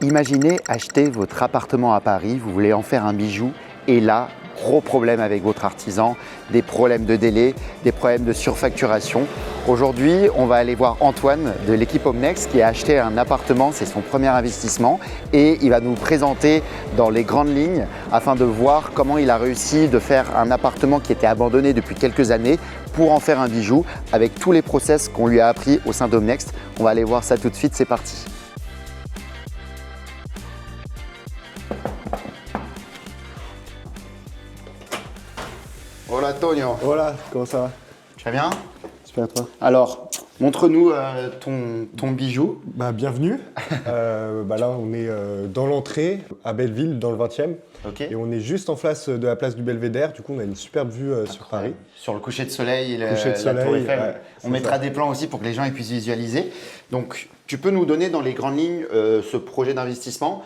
Imaginez acheter votre appartement à Paris, vous voulez en faire un bijou et là, gros problème avec votre artisan, des problèmes de délai, des problèmes de surfacturation. Aujourd'hui, on va aller voir Antoine de l'équipe Omnext qui a acheté un appartement, c'est son premier investissement et il va nous présenter dans les grandes lignes afin de voir comment il a réussi de faire un appartement qui était abandonné depuis quelques années pour en faire un bijou avec tous les process qu'on lui a appris au sein d'Omnext. On va aller voir ça tout de suite, c'est parti. Hola Antonio. Voilà, comment ça va? Tu vas bien? Super, toi? Alors, montre-nous ton bijou. Bienvenue. Là, on est dans l'entrée à Belleville, dans le 20e. Okay. Et on est juste en face de la place du Belvédère. Du coup, on a une superbe vue sur Paris. Sur le coucher de soleil et la Tour Eiffel. Ouais, on mettra des plans aussi pour que les gens puissent visualiser. Donc, tu peux nous donner dans les grandes lignes ce projet d'investissement,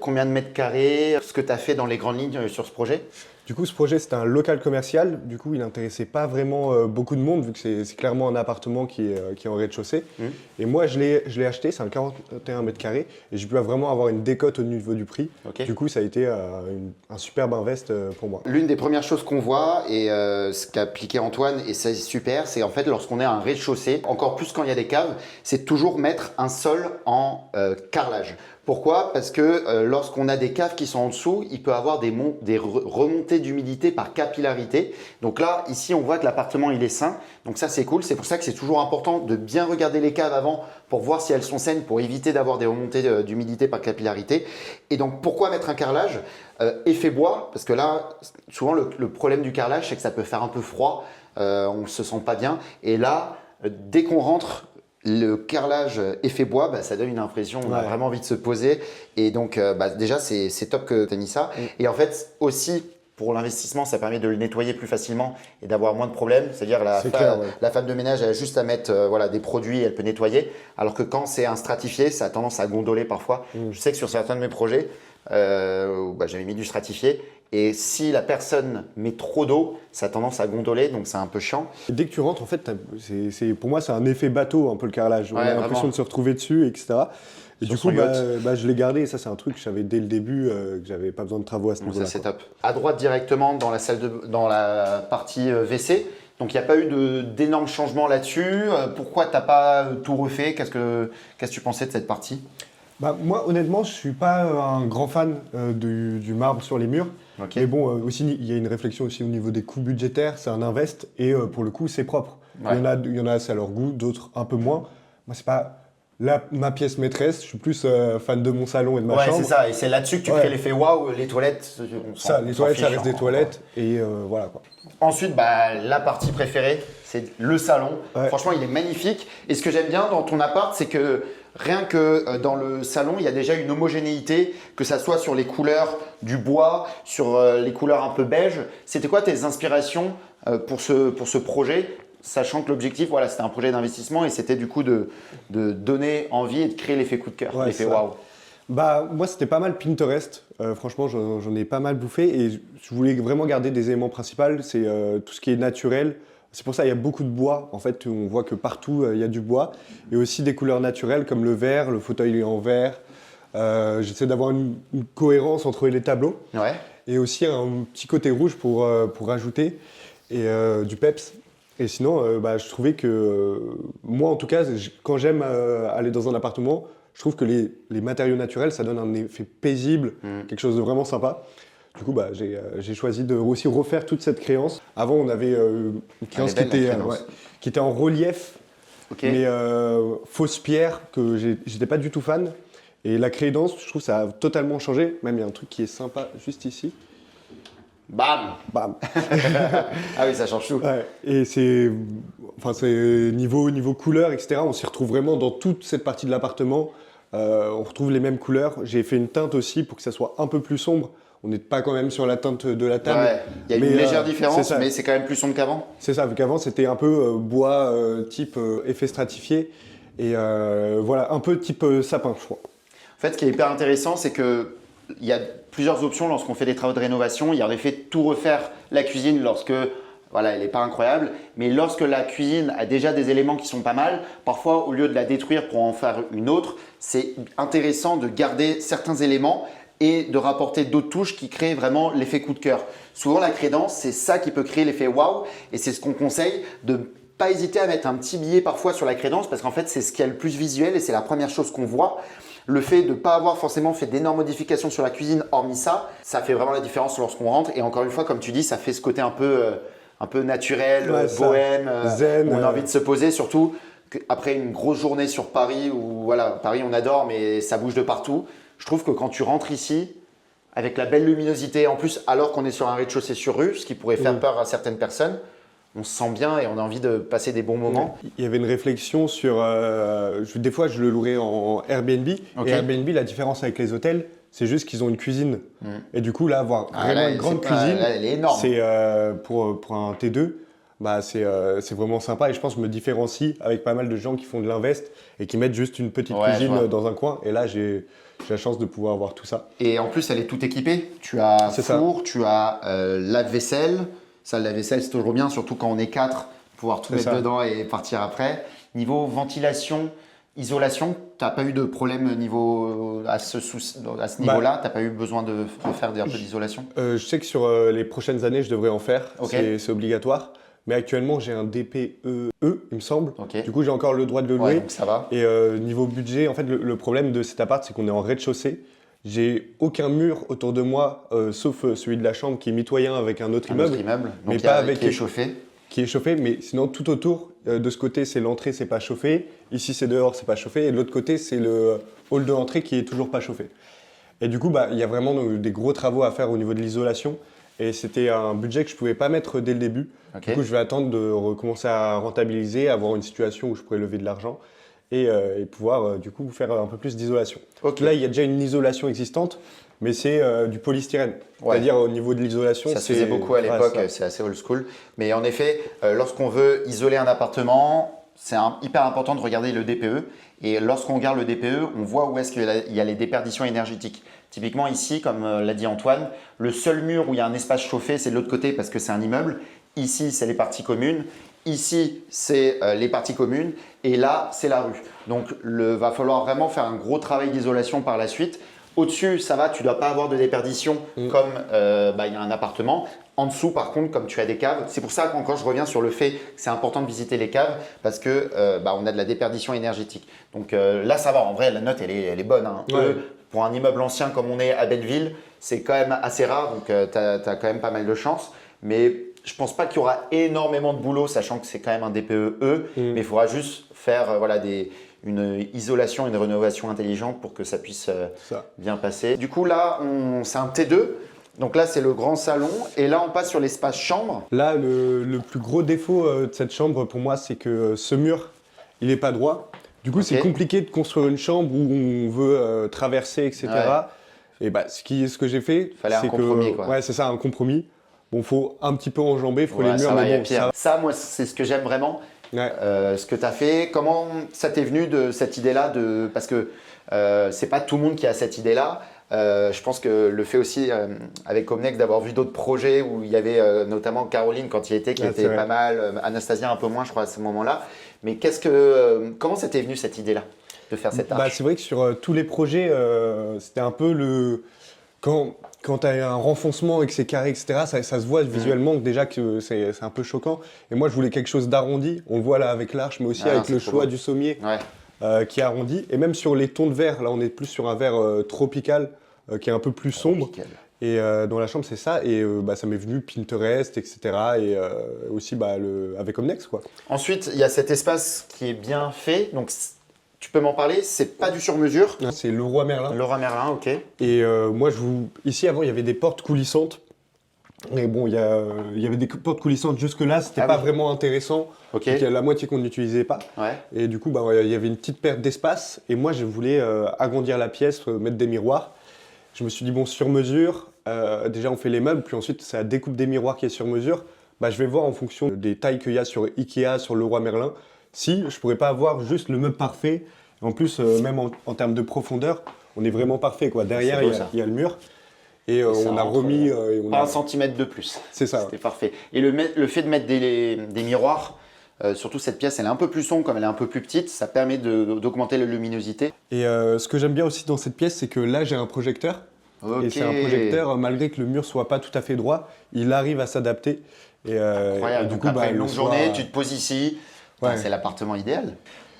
combien de mètres carrés, ce que tu as fait dans les grandes lignes sur ce projet? Du coup, ce projet, c'était un local commercial. Du coup, il n'intéressait pas vraiment beaucoup de monde, vu que c'est clairement un appartement qui est en rez-de-chaussée. Et moi, je l'ai acheté, c'est un 41 mètres carrés. Et j'ai pu vraiment avoir une décote au niveau du prix. Okay. Du coup, ça a été un superbe invest pour moi. L'une des premières choses qu'on voit, et ce qu'a appliqué Antoine, et c'est super, c'est en fait lorsqu'on est à un rez-de-chaussée, encore plus quand il y a des caves, c'est toujours mettre un sol en carrelage. Pourquoi? Parce que lorsqu'on a des caves qui sont en dessous, il peut avoir des remontées d'humidité par capillarité. Donc là, ici, on voit que l'appartement, il est sain. Donc ça, c'est cool. C'est pour ça que c'est toujours important de bien regarder les caves avant pour voir si elles sont saines, pour éviter d'avoir des remontées d'humidité par capillarité. Et donc, pourquoi mettre un carrelage? Effet bois, parce que là, souvent, le problème du carrelage, c'est que ça peut faire un peu froid. On ne se sent pas bien. Et là, dès qu'on rentre, le carrelage effet bois, ça donne une impression, on a vraiment envie de se poser. Et donc, déjà, c'est top que tu aies mis ça. Et en fait, aussi, pour l'investissement, ça permet de le nettoyer plus facilement et d'avoir moins de problèmes. C'est-à-dire la femme de ménage, elle a juste à mettre des produits et elle peut nettoyer. Alors que quand c'est un stratifié, ça a tendance à gondoler parfois. Je sais que sur certains de mes projets, j'avais mis du stratifié. Et si la personne met trop d'eau, ça a tendance à gondoler, donc c'est un peu chiant. Dès que tu rentres, en fait, pour moi, c'est un effet bateau, un peu le carrelage. On a l'impression de se retrouver dessus, etc. Et du coup, je l'ai gardé. Et ça, c'est un truc que j'avais dès le début, que j'avais pas besoin de travaux à ce niveau-là. Ça, c'est top. À droite, directement, dans la partie WC. Donc, il n'y a pas eu d'énormes changements là-dessus. Pourquoi tu n'as pas tout refait? Qu'est-ce que tu pensais de cette partie? Moi, honnêtement, je ne suis pas un grand fan du marbre sur les murs. Okay. Mais bon, aussi, il y a une réflexion aussi au niveau des coûts budgétaires. C'est un invest et pour le coup, c'est propre. Ouais. Il y en a assez à leur goût, d'autres un peu moins. Moi, c'est pas ma pièce maîtresse. Je suis plus fan de mon salon et de ma chambre. Ouais, c'est ça. Et c'est là-dessus que tu crées l'effet waouh. Les toilettes, les toilettes, ça reste des toilettes. Et voilà, quoi. Ensuite, la partie préférée, c'est le salon. Ouais. Franchement, il est magnifique. Et ce que j'aime bien dans ton appart, c'est que rien que dans le salon, il y a déjà une homogénéité, que ça soit sur les couleurs du bois, sur les couleurs un peu beige. C'était quoi tes inspirations pour ce projet, sachant que l'objectif, c'était un projet d'investissement et c'était du coup de donner envie et de créer l'effet coup de cœur, l'effet waouh. Moi, c'était pas mal Pinterest. Franchement, j'en ai pas mal bouffé et je voulais vraiment garder des éléments principaux. C'est tout ce qui est naturel. C'est pour ça qu'il y a beaucoup de bois. En fait, on voit que partout, il y a du bois. Et aussi des couleurs naturelles comme le vert, le fauteuil est en vert. J'essaie d'avoir une cohérence entre les tableaux. Ouais. Et aussi un petit côté rouge pour rajouter et du peps. Et sinon, je trouvais que moi, en tout cas, quand j'aime aller dans un appartement, je trouve que les matériaux naturels, ça donne un effet paisible, quelque chose de vraiment sympa. Du coup, j'ai choisi de aussi refaire toute cette créance. Avant, on avait une créance qui était en relief, mais fausse pierre, que j'étais pas du tout fan. Et la créance, je trouve que ça a totalement changé. Même, il y a un truc qui est sympa juste ici. Bam! Bam! Ah oui, ça change tout. Ouais. Et c'est niveau couleur, etc. On s'y retrouve vraiment dans toute cette partie de l'appartement. On retrouve les mêmes couleurs. J'ai fait une teinte aussi pour que ça soit un peu plus sombre. On n'est pas quand même sur la teinte de la table. Ouais, il y a une légère différence, mais c'est quand même plus sombre qu'avant. C'est ça, vu qu'avant c'était un peu bois type effet stratifié. Et un peu type sapin, je crois. En fait, ce qui est hyper intéressant, c'est qu'il y a plusieurs options lorsqu'on fait des travaux de rénovation. Il y a en effet tout refaire la cuisine lorsque voilà, elle n'est pas incroyable. Mais lorsque la cuisine a déjà des éléments qui sont pas mal, parfois au lieu de la détruire pour en faire une autre, c'est intéressant de garder certains éléments et de rapporter d'autres touches qui créent vraiment l'effet coup de cœur. Souvent la crédence, c'est ça qui peut créer l'effet waouh et c'est ce qu'on conseille de pas hésiter à mettre un petit billet parfois sur la crédence parce qu'en fait c'est ce qui est le plus visuel et c'est la première chose qu'on voit. Le fait de ne pas avoir forcément fait d'énormes modifications sur la cuisine, hormis ça, ça fait vraiment la différence lorsqu'on rentre. Et encore une fois, comme tu dis, ça fait ce côté un peu naturel, Ouais, bohème, zen, où on a envie de se poser, surtout après une grosse journée sur Paris, où voilà, Paris on adore, mais ça bouge de partout. Je trouve que quand tu rentres ici, avec la belle luminosité, en plus alors qu'on est sur un rez-de-chaussée sur rue, ce qui pourrait faire peur à certaines personnes, on se sent bien et on a envie de passer des bons moments. Il y avait une réflexion sur. Des fois, je le louerais en Airbnb. Ok. Et Airbnb, la différence avec les hôtels, c'est juste qu'ils ont une cuisine. Et du coup, là, avoir vraiment là, une grande c'est pas- cuisine, là, elle est énorme. c'est pour un T2, bah, c'est vraiment sympa. Et je pense que je me différencie avec pas mal de gens qui font de l'invest et qui mettent juste une petite Ouais, je cuisine vois. dans un coin. Et là, j'ai la chance de pouvoir avoir tout ça. Et en plus, elle est toute équipée. Tu as C'est ça. four, tu as lave-vaisselle. Ça, le lave-vaisselle, c'est toujours bien, surtout quand on est 4, pouvoir tout C'est mettre ça. dedans et partir après. Niveau ventilation, isolation, tu n'as pas eu de problème à ce niveau-là? Tu n'as pas eu besoin de faire un peu d'isolation? Je sais que sur les prochaines années, je devrais en faire. Ok. C'est obligatoire. Mais actuellement, j'ai un DPE, il me semble. Ok. Du coup, j'ai encore le droit de le Ouais, louer. donc ça va. Et niveau budget, en fait, le problème de cet appart, c'est qu'on est en rez-de-chaussée. J'ai aucun mur autour de moi, sauf celui de la chambre qui est mitoyen avec un autre Un immeuble, autre immeuble, donc mais il y a- pas avec qui est chauffé. qui est chauffé. Mais sinon, tout autour, de ce côté, c'est l'entrée, c'est pas chauffé. Ici, c'est dehors, c'est pas chauffé. Et de l'autre côté, c'est le hall de l'entrée qui est toujours pas chauffé. Et du coup, bah, il y a vraiment des gros travaux à faire au niveau de l'isolation. Et c'était un budget que je pouvais pas mettre dès le début. Ok. Du coup, je vais attendre de recommencer à rentabiliser, avoir une situation où je pourrais lever de l'argent et pouvoir du coup faire un peu plus d'isolation. Ok. Là, il y a déjà une isolation existante, mais c'est du polystyrène. Ouais. C'est-à-dire au niveau de l'isolation, Ça se faisait beaucoup à ouais, l'époque, ça. c'est assez old school. Mais en effet, lorsqu'on veut isoler un appartement, c'est hyper important de regarder le DPE. Et lorsqu'on regarde le DPE, on voit où est-ce qu'il y a les déperditions énergétiques. Typiquement ici, comme l'a dit Antoine, le seul mur où il y a un espace chauffé, c'est de l'autre côté parce que c'est un immeuble. Ici, c'est les parties communes. Ici, c'est les parties communes. Et là, c'est la rue. Donc, va falloir vraiment faire un gros travail d'isolation par la suite. Au-dessus, ça va, tu ne dois pas avoir de déperdition comme il y a un appartement. En dessous, par contre, comme tu as des caves, c'est pour ça qu'encore je reviens sur le fait que c'est important de visiter les caves parce que on a de la déperdition énergétique. Donc là, ça va. En vrai, la note, elle est bonne. Hein. Ouais. Eux, pour un immeuble ancien comme on est à Belleville, c'est quand même assez rare. Donc tu as quand même pas mal de chance. Mais je pense pas qu'il y aura énormément de boulot, sachant que c'est quand même un DPE. Mais il faudra juste faire une isolation, une rénovation intelligente pour que ça puisse Ça. bien passer. Du coup, là, c'est un T2. Donc là, c'est le grand salon. Et là, on passe sur l'espace chambre. Là, le plus gros défaut de cette chambre pour moi, c'est que ce mur, il n'est pas droit. Du coup, c'est compliqué de construire une chambre où on veut traverser, etc. Ouais. Et bah, ce que j'ai fait, Fallait un c'est compromis, que quoi. ouais, c'est ça, un compromis. Bon, faut un petit peu enjamber, faut Ouais, les ça murs, va, il y mais a bon, pire. Ça, moi, c'est ce que j'aime vraiment. Ouais. Ce que tu as fait, comment ça t'est venu de cette idée-là parce que c'est pas tout le monde qui a cette idée-là. Je pense que le fait aussi avec Omnex d'avoir vu d'autres projets où il y avait notamment Caroline quand il était qui Ouais, était c'est vrai. pas mal, Anastasia un peu moins je crois à ce moment-là. Mais comment ça t'est venu cette idée-là de faire cette Bah, arche? c'est vrai que sur tous les projets, c'était un peu le. Quand tu as un renfoncement et que c'est carré, etc., ça se voit visuellement déjà que c'est un peu choquant. Et moi, je voulais quelque chose d'arrondi. On le voit là avec l'arche, mais aussi Ah, avec c'est le trop choix beau. du sommier Ouais. qui est arrondi. Et même sur les tons de vert, là, on est plus sur un vert tropical qui est un peu plus sombre. Nickel. Et dans la chambre, c'est ça. Et ça m'est venu Pinterest, etc. Et aussi avec Omnex, quoi. Ensuite, il y a cet espace qui est bien fait. Donc, tu peux m'en parler? C'est pas du sur-mesure. C'est Leroy Merlin. Leroy Merlin, ok. Et moi, ici, avant, il y avait des portes coulissantes. Et bon, il y avait des portes coulissantes jusque-là. C'était Ah pas oui. vraiment intéressant. Ok. Donc, il y a la moitié qu'on n'utilisait pas. Ouais. Et du coup, il y avait une petite perte d'espace. Et moi, je voulais agrandir la pièce, mettre des miroirs. Je me suis dit, bon, sur mesure, déjà, on fait les meubles. Puis ensuite, c'est la découpe des miroirs qui est sur mesure. Je vais voir en fonction des tailles qu'il y a sur Ikea, sur Leroy Merlin, si je pourrais pas avoir juste le meuble parfait. En plus, même en termes de profondeur, on est vraiment parfait, quoi. Derrière, C'est beau, il y a le mur. Et ça on a rentre, remis. Et on Pas a... un centimètre de plus. C'est ça. C'était parfait. Et le fait de mettre des miroirs, surtout cette pièce, elle est un peu plus sombre, comme elle est un peu plus petite, ça permet d'augmenter la luminosité. Et ce que j'aime bien aussi dans cette pièce, c'est que là, j'ai un projecteur. Ok. Et c'est un projecteur, malgré que le mur soit pas tout à fait droit, il arrive à s'adapter. Incroyable. Et du Donc coup, après une le longue soir, journée, tu te poses ici. Ouais. C'est l'appartement idéal.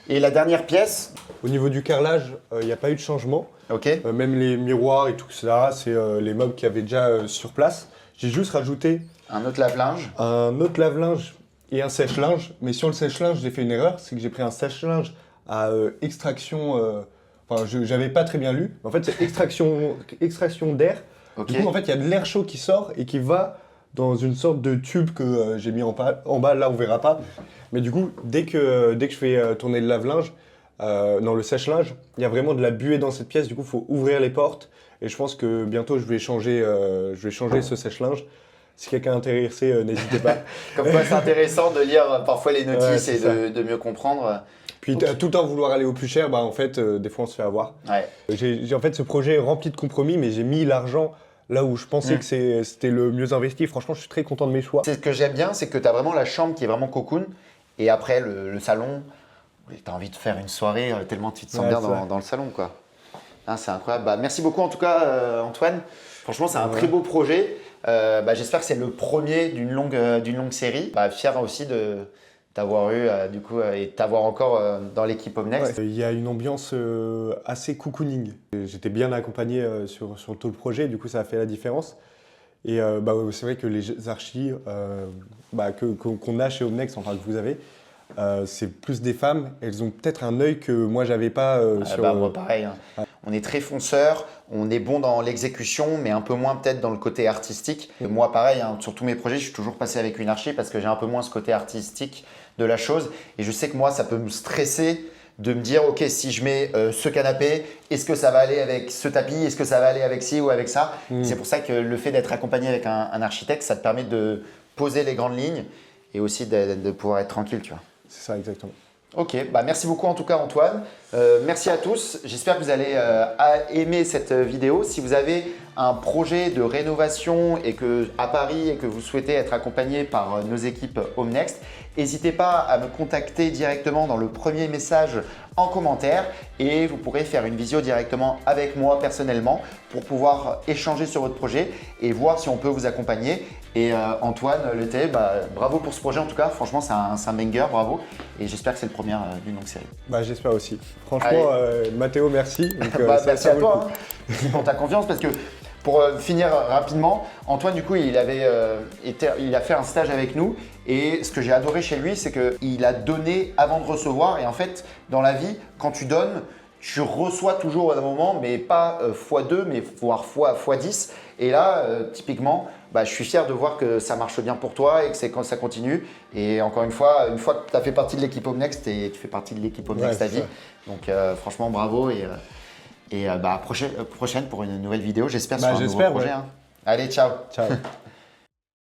Et la dernière pièce, Au niveau du carrelage, il n'y a pas eu de changement. ok. Même les miroirs et tout ça, c'est les meubles qu'il y avait déjà sur place. J'ai juste rajouté Un autre lave-linge. un autre lave-linge et un sèche-linge. Mais sur le sèche-linge, j'ai fait une erreur, c'est que j'ai pris un sèche-linge à extraction. Enfin, j'avais pas très bien lu. En fait, c'est extraction d'air. Ok. Du coup, en fait, il y a de l'air chaud qui sort et qui va dans une sorte de tube que j'ai mis en bas. Là, on verra pas. Mais du coup, dès que je fais tourner le lave-linge, dans le sèche-linge, il y a vraiment de la buée dans cette pièce. Du coup, il faut ouvrir les portes. Et je pense que bientôt, je vais changer ce sèche-linge. Si quelqu'un est intéressé, n'hésitez pas. Comme quoi, c'est intéressant de lire parfois les notices Ouais, et c'est ça. de mieux comprendre. Puis Ok. tout le temps vouloir aller au plus cher, en fait, des fois, on se fait avoir. Ouais. En fait, ce projet est rempli de compromis, mais j'ai mis l'argent là où je pensais que c'était le mieux investi. Franchement, je suis très content de mes choix. C'est ce que j'aime bien, c'est que tu as vraiment la chambre qui est vraiment cocoon. Et après, le salon, tu as envie de faire une soirée tellement tu te sens Ouais, bien c'est vrai. dans le salon, quoi. Ah, c'est incroyable. Bah, merci beaucoup en tout cas, Antoine. Franchement, c'est un très beau projet. J'espère que c'est le premier d'une longue série. Fier aussi de t'avoir eu du coup et de t'avoir encore dans l'équipe Home Next. Ouais. Il y a une ambiance assez cocooning. J'étais bien accompagné sur tout le projet, du coup, ça a fait la différence. Et c'est vrai que les archis qu'on a chez Home Next, enfin que vous avez, c'est plus des femmes. Elles ont peut-être un œil que moi, j'avais pas Moi pareil, hein. On est très fonceur, on est bon dans l'exécution, mais un peu moins peut-être dans le côté artistique. Et moi pareil, hein, sur tous mes projets, je suis toujours passé avec une archi parce que j'ai un peu moins ce côté artistique de la chose. Et je sais que moi, ça peut me stresser de me dire, ok, si je mets ce canapé, est-ce que ça va aller avec ce tapis? Est-ce que ça va aller avec ci ou avec ça? C'est pour ça que le fait d'être accompagné avec un architecte, ça te permet de poser les grandes lignes et aussi de pouvoir être tranquille, tu vois. C'est ça, exactement. Ok, merci beaucoup en tout cas Antoine. Merci à tous. J'espère que vous allez aimer cette vidéo. Si vous avez un projet de rénovation à Paris et que vous souhaitez être accompagné par nos équipes Home Next, n'hésitez pas à me contacter directement dans le premier message en commentaire et vous pourrez faire une visio directement avec moi personnellement pour pouvoir échanger sur votre projet et voir si on peut vous accompagner. Et Antoine Leté, bravo pour ce projet en tout cas, franchement c'est un banger, bravo et j'espère que c'est le premier d'une longue série. J'espère aussi. Franchement, Mathéo, merci. Donc, Merci à toi pour ta confiance parce que pour finir rapidement, Antoine du coup il a fait un stage avec nous et ce que j'ai adoré chez lui c'est qu'il a donné avant de recevoir et en fait dans la vie quand tu donnes tu reçois toujours à un moment mais pas x2 mais voire x10 et là typiquement je suis fier de voir que ça marche bien pour toi et que quand ça continue et encore une fois que tu as fait partie de l'équipe Home Next et tu fais partie de l'équipe Home Next ta vie donc franchement bravo et prochaine pour une nouvelle vidéo, j'espère sur un nouveau projet. Ouais. Hein. Allez, ciao. Ciao.